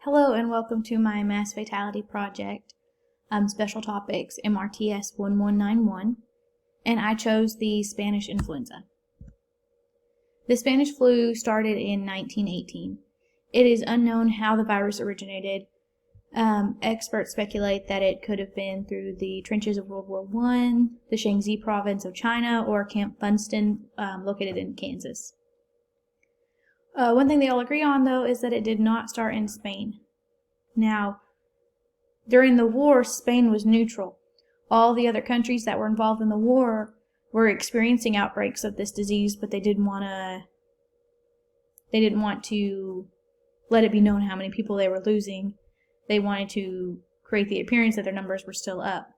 Hello and welcome to my Mass Fatality project, Special Topics MRTS 1191, and I chose the Spanish influenza. The Spanish flu started in 1918. It is unknown how the virus originated. Experts speculate that it could have been through the trenches of World War I, the Shaanxi province of China, or Camp Funston, located in Kansas. One thing they all agree on, though, is that it did not start in Spain. Now, during the war, Spain was neutral. All the other countries that were involved in the war were experiencing outbreaks of this disease, but they didn't want to let it be known how many people they were losing. They wanted to create the appearance that their numbers were still up.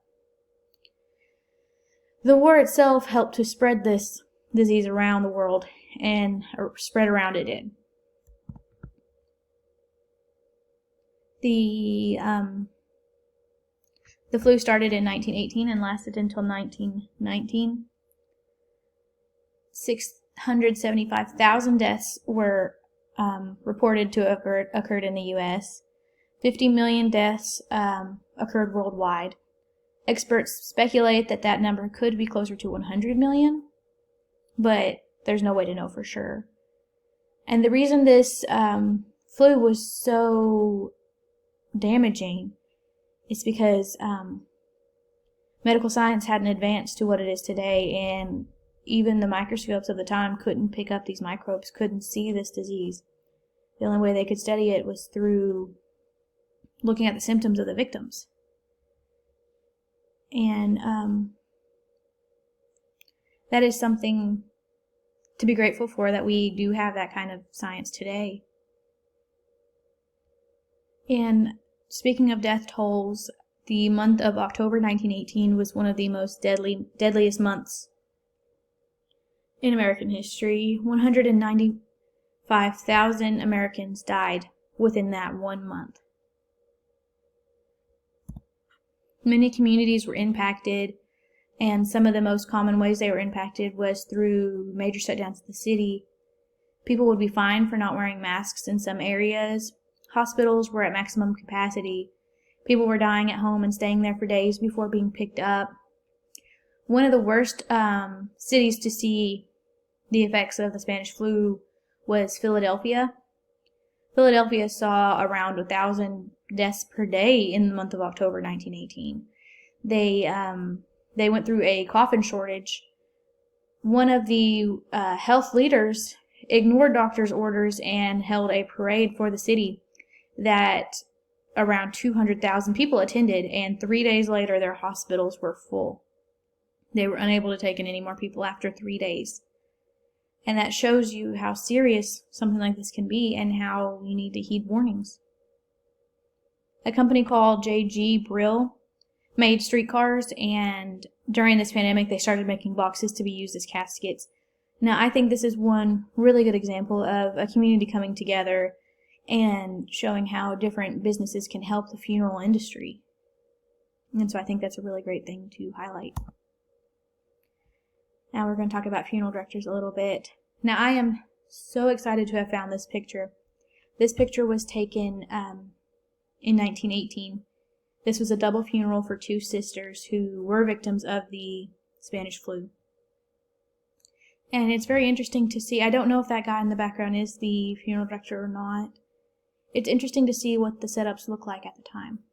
The war itself helped to spread this disease around the world, and spread around it did. The flu started in 1918 and lasted until 1919. 675,000 deaths were reported to have occurred in the U.S. 50 million deaths occurred worldwide. Experts speculate that number could be closer to 100 million, but there's no way to know for sure. And the reason this flu was so damaging is because medical science hadn't advanced to what it is today, and even the microscopes of the time couldn't pick up these microbes, couldn't see this disease. The only way they could study it was through looking at the symptoms of the victims. And that is something to be grateful for, that we do have that kind of science today. And speaking of death tolls, the month of October 1918 was one of the most deadliest months in American history. 195,000 Americans died within that 1 month. Many communities were impacted, and some of the most common ways they were impacted was through major shutdowns of the city. People would be fined for not wearing masks in some areas. Hospitals were at maximum capacity. People were dying at home and staying there for days before being picked up. One of the worst cities to see the effects of the Spanish flu was Philadelphia. Philadelphia saw around 1,000 deaths per day in the month of October 1918. They went through a coffin shortage. One of the health leaders ignored doctors' orders and held a parade for the city that around 200,000 people attended, and 3 days later their hospitals were full. They were unable to take in any more people after 3 days. And that shows you how serious something like this can be and how you need to heed warnings. A company called J.G. Brill made streetcars, and during this pandemic they started making boxes to be used as caskets. Now, I think this is one really good example of a community coming together and showing how different businesses can help the funeral industry. And so I think that's a really great thing to highlight. Now we're going to talk about funeral directors a little bit. Now, I am so excited to have found this picture. This picture was taken in 1918. This was a double funeral for two sisters who were victims of the Spanish flu. And it's very interesting to see. I don't know if that guy in the background is the funeral director or not. It's interesting to see what the setups look like at the time.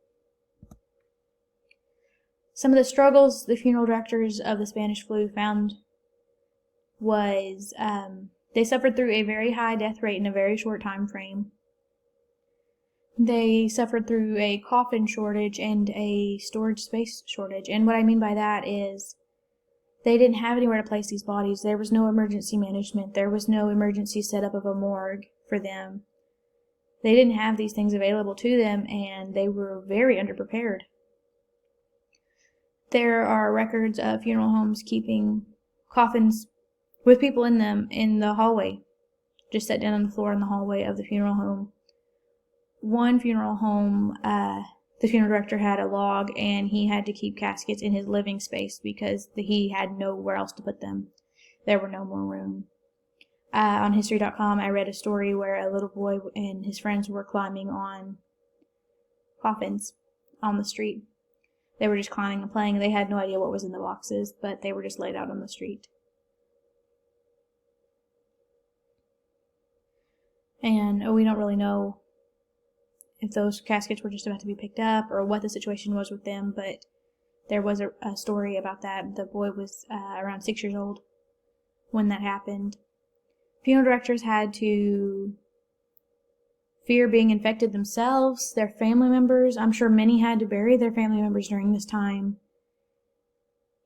Some of the struggles the funeral directors of the Spanish flu found was they suffered through a very high death rate in a very short time frame. They suffered through a coffin shortage and a storage space shortage. And what I mean by that is they didn't have anywhere to place these bodies. There was no emergency management. There was no emergency setup of a morgue for them. They didn't have these things available to them, and they were very underprepared. There are records of funeral homes keeping coffins with people in them in the hallway, just set down on the floor in the hallway of the funeral home. One funeral home, the funeral director had a log, and he had to keep caskets in his living space because he had nowhere else to put them. There were no more room. On History.com, I read a story where a little boy and his friends were climbing on coffins on the street. They were just climbing and playing. They had no idea what was in the boxes, but they were just laid out on the street. And we don't really know if those caskets were just about to be picked up or what the situation was with them, but there was a story about that. The boy was around 6 years old when that happened. Funeral directors had to fear being infected themselves, their family members. I'm sure many had to bury their family members during this time.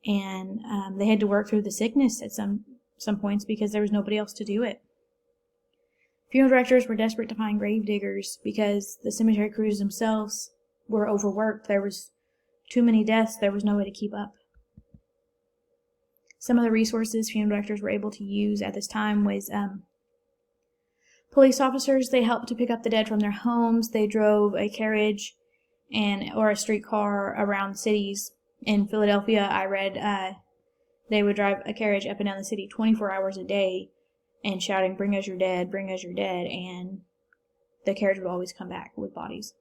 And they had to work through the sickness at some points because there was nobody else to do it. Funeral directors were desperate to find grave diggers because the cemetery crews themselves were overworked. There was too many deaths. There was no way to keep up. Some of the resources funeral directors were able to use at this time was police officers. They helped to pick up the dead from their homes. They drove a carriage or a streetcar around cities. In Philadelphia, I read they would drive a carriage up and down the city 24 hours a day and shouting, "Bring us your dead, bring us your dead," and the carriage would always come back with bodies,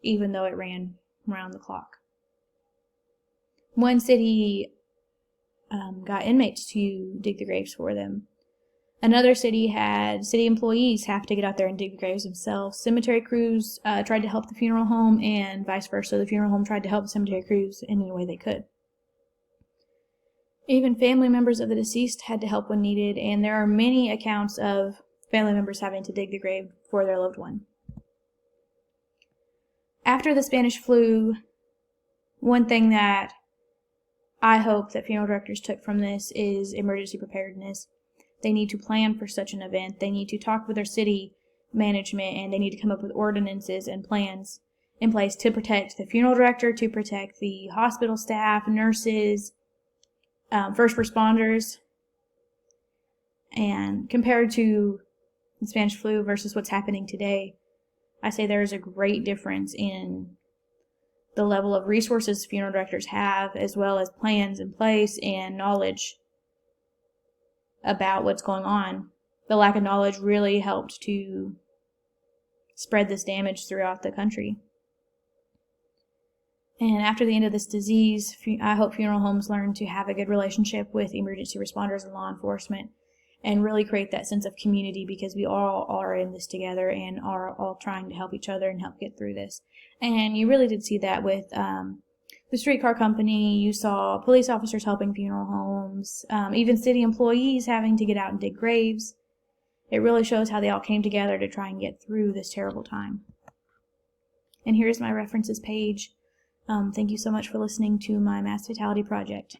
even though it ran round the clock. One city got inmates to dig the graves for them. Another city had city employees have to get out there and dig the graves themselves. Cemetery crews tried to help the funeral home and vice versa. The funeral home tried to help the cemetery crews in any way they could. Even family members of the deceased had to help when needed, and there are many accounts of family members having to dig the grave for their loved one. After the Spanish flu, one thing that I hope that funeral directors took from this is emergency preparedness. They need to plan for such an event. They need to talk with their city management, and they need to come up with ordinances and plans in place to protect the funeral director, to protect the hospital staff, nurses, first responders. And compared to the Spanish flu versus what's happening today, I say there is a great difference in the level of resources funeral directors have, as well as plans in place and knowledge about what's going on. The lack of knowledge really helped to spread this damage throughout the country. And after the end of this disease, I hope funeral homes learn to have a good relationship with emergency responders and law enforcement and really create that sense of community, because we all are in this together and are all trying to help each other and help get through this. And you really did see that with the streetcar company. You saw police officers helping funeral homes, even city employees having to get out and dig graves. It really shows how they all came together to try and get through this terrible time. And here's my references page. Thank you so much for listening to my mass fatality project.